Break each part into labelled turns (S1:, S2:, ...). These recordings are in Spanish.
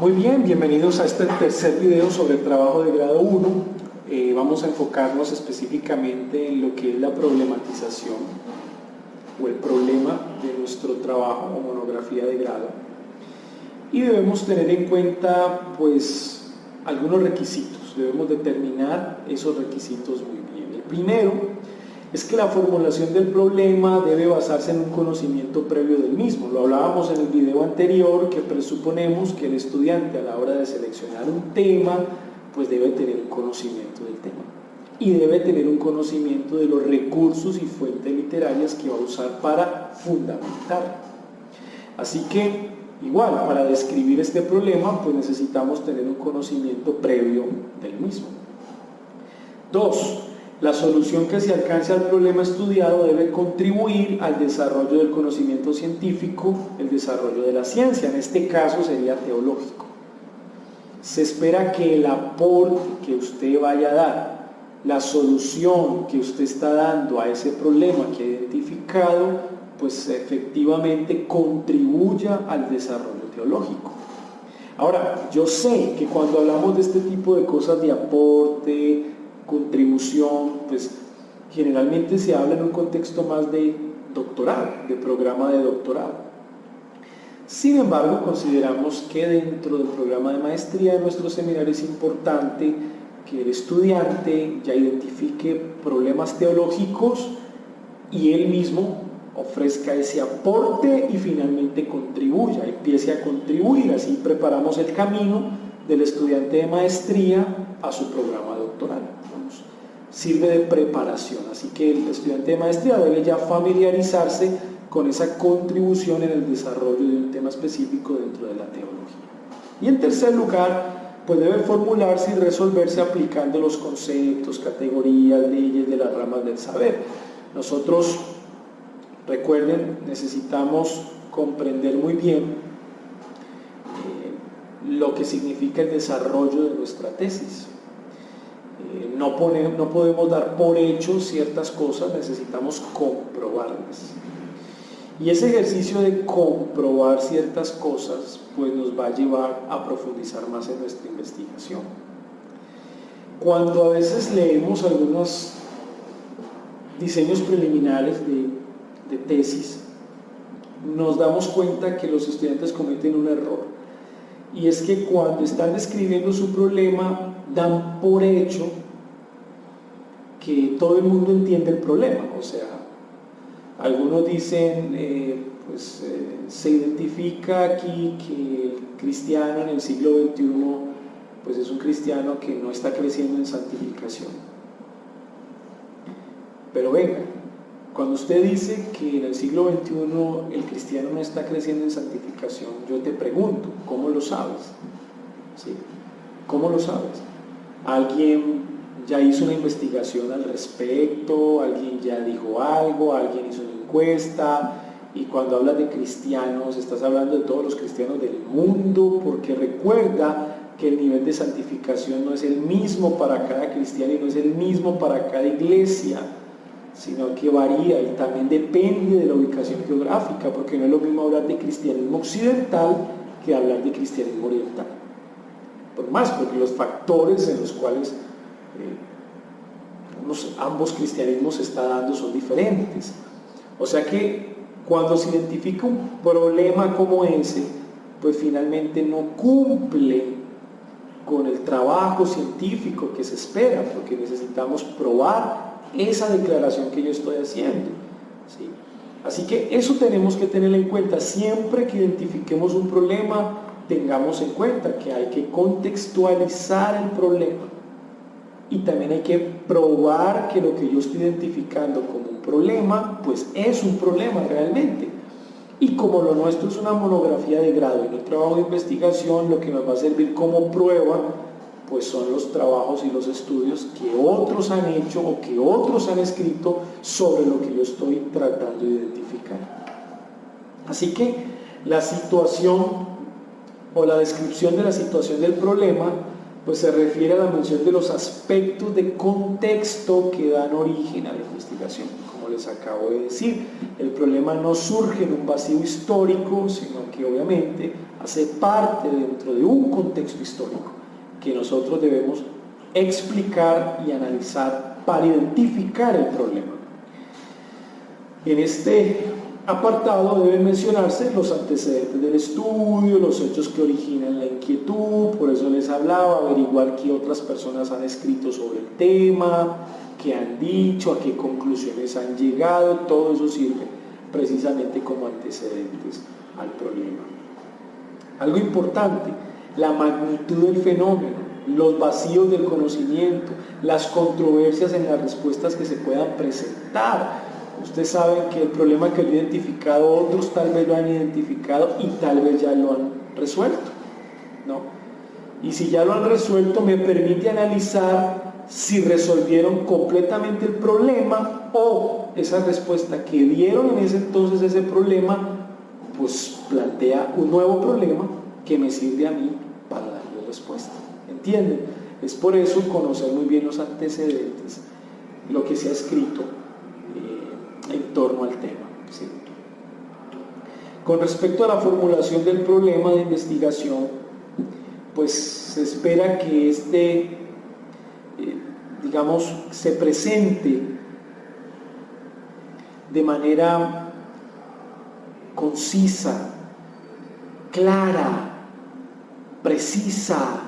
S1: Muy bien, bienvenidos a este tercer video sobre el trabajo de grado 1. Vamos a enfocarnos específicamente en lo que es la problematización o el problema de nuestro trabajo o monografía de grado. Y debemos tener en cuenta pues algunos requisitos, debemos determinar esos requisitos muy bien. El primero es que la formulación del problema debe basarse en un conocimiento previo del mismo. Lo hablábamos en el video anterior, que presuponemos que el estudiante a la hora de seleccionar un tema pues debe tener un conocimiento del tema y debe tener un conocimiento de los recursos y fuentes literarias que va a usar para fundamentar. Así que igual, para describir este problema pues necesitamos tener un conocimiento previo del mismo. 2. La solución que se alcance al problema estudiado debe contribuir al desarrollo del conocimiento científico, el desarrollo de la ciencia, en este caso sería teológico. Se espera que el aporte que usted vaya a dar, la solución que usted está dando a ese problema que ha identificado, pues efectivamente contribuya al desarrollo teológico. Ahora, yo sé que cuando hablamos de este tipo de cosas de aporte, contribución, pues generalmente se habla en un contexto más de doctorado, de programa de doctorado. Sin embargo, consideramos que dentro del programa de maestría de nuestro seminario es importante que el estudiante ya identifique problemas teológicos y él mismo ofrezca ese aporte y finalmente contribuya, empiece a contribuir. Así preparamos el camino del estudiante de maestría a su programa doctoral. Sirve de preparación, así que el estudiante de maestría debe ya familiarizarse con esa contribución en el desarrollo de un tema específico dentro de la teología. Y en tercer lugar, pues debe formularse y resolverse aplicando los conceptos, categorías, leyes de las ramas del saber. Nosotros, recuerden, necesitamos comprender muy bien lo que significa el desarrollo de nuestra tesis. No podemos dar por hecho ciertas cosas, necesitamos comprobarlas. Y ese ejercicio de comprobar ciertas cosas pues nos va a llevar a profundizar más en nuestra investigación. Cuando a veces leemos algunos diseños preliminares de tesis, nos damos cuenta que los estudiantes cometen un error. Y es que cuando están describiendo su problema, dan por hecho que todo el mundo entiende el problema. O sea, algunos dicen, se identifica aquí que el cristiano en el siglo XXI pues es un cristiano que no está creciendo en santificación. Pero venga, cuando usted dice que en el siglo XXI el cristiano no está creciendo en santificación, yo te pregunto, ¿cómo lo sabes? ¿Sí? ¿Cómo lo sabes? ¿Alguien ya hizo una investigación al respecto? ¿Alguien ya dijo algo? ¿Alguien hizo una encuesta? Y cuando hablas de cristianos, estás hablando de todos los cristianos del mundo, porque recuerda que el nivel de santificación no es el mismo para cada cristiano y no es el mismo para cada iglesia, sino que varía y también depende de la ubicación geográfica, porque no es lo mismo hablar de cristianismo occidental que hablar de cristianismo oriental. Por más, porque los factores en los cuales ambos cristianismos se está dando son diferentes. O sea que cuando se identifica un problema como ese, pues finalmente no cumple con el trabajo científico que se espera, porque necesitamos probar esa declaración que yo estoy haciendo, ¿sí? Así que eso tenemos que tener en cuenta. Siempre que identifiquemos un problema, tengamos en cuenta que hay que contextualizar el problema y también hay que probar que lo que yo estoy identificando como un problema pues es un problema realmente. Y como lo nuestro es una monografía de grado y no un trabajo de investigación, lo que nos va a servir como prueba pues son los trabajos y los estudios que otros han hecho o que otros han escrito sobre lo que yo estoy tratando de identificar. Así que la situación o la descripción de la situación del problema pues se refiere a la mención de los aspectos de contexto que dan origen a la investigación. como les acabo de decir. El problema no surge en un vacío histórico, sino que obviamente hace parte dentro de un contexto histórico que nosotros debemos explicar y analizar para identificar el problema. En este apartado deben mencionarse los antecedentes del estudio, los hechos que originan la inquietud, por eso les hablaba, averiguar qué otras personas han escrito sobre el tema, qué han dicho, a qué conclusiones han llegado, todo eso sirve precisamente como antecedentes al problema. Algo importante, la magnitud del fenómeno, los vacíos del conocimiento, las controversias en las respuestas que se puedan presentar. Ustedes saben que el problema que yo he identificado, otros tal vez lo han identificado y tal vez ya lo han resuelto, ¿no? Y si ya lo han resuelto, me permite analizar si resolvieron completamente el problema o esa respuesta que dieron en ese entonces ese problema, pues plantea un nuevo problema que me sirve a mí para darle respuesta. ¿Entienden? Es por eso conocer muy bien los antecedentes, lo que se ha escrito en torno al tema, ¿sí? Con respecto a la formulación del problema de investigación, pues se espera que digamos, se presente de manera concisa, clara, precisa,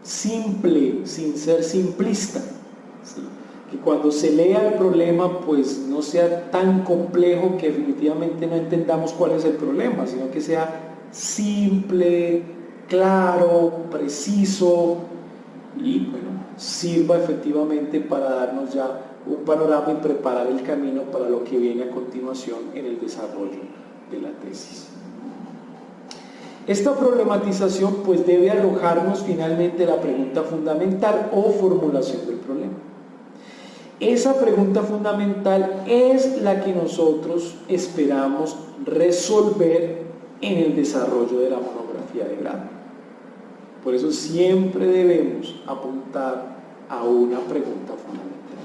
S1: simple, sin ser simplista, ¿sí? Que cuando se lea el problema pues no sea tan complejo que definitivamente no entendamos cuál es el problema, sino que sea simple, claro, preciso y bueno, sirva efectivamente para darnos ya un panorama y preparar el camino para lo que viene a continuación en el desarrollo de la tesis. Esta problematización pues debe alojarnos finalmente la pregunta fundamental o formulación del problema. Esa pregunta fundamental es la que nosotros esperamos resolver en el desarrollo de la monografía de grado. Por eso siempre debemos apuntar a una pregunta fundamental.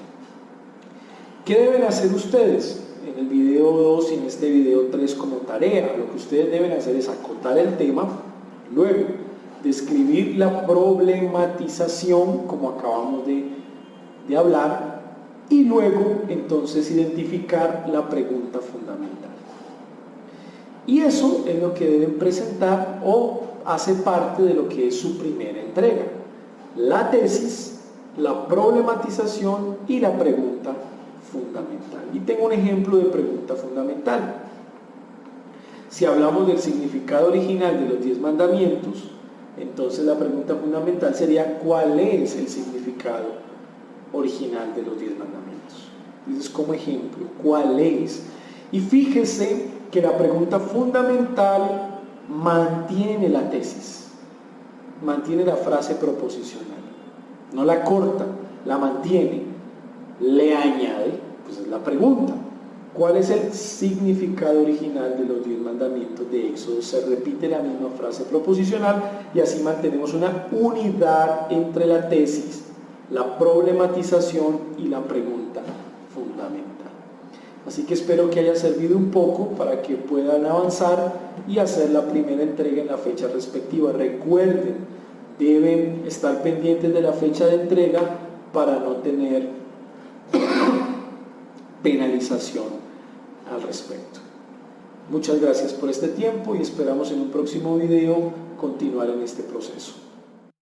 S1: ¿Qué deben hacer ustedes en el video 2 y en este video 3 como tarea? Lo que ustedes deben hacer es acotar el tema, luego describir la problematización como acabamos de hablar, y luego entonces identificar la pregunta fundamental. Y eso es lo que deben presentar o hace parte de lo que es su primera entrega: la tesis, la problematización y la pregunta fundamental. Y tengo un ejemplo de pregunta fundamental. Si hablamos del significado original de los 10 mandamientos, entonces la pregunta fundamental sería: ¿cuál es el significado original de los 10 mandamientos? Entonces, como ejemplo, ¿cuál es? Y fíjese que la pregunta fundamental mantiene la tesis, mantiene la frase proposicional, no la corta, la mantiene, le añade, pues es la pregunta: ¿cuál es el significado original de los 10 mandamientos de Éxodo? Se repite la misma frase proposicional y así mantenemos una unidad entre la tesis, la problematización y la pregunta fundamental. Así que espero que haya servido un poco para que puedan avanzar y hacer la primera entrega en la fecha respectiva. Recuerden, deben estar pendientes de la fecha de entrega para no tener penalización al respecto. Muchas gracias por este tiempo y esperamos en un próximo video continuar en este proceso.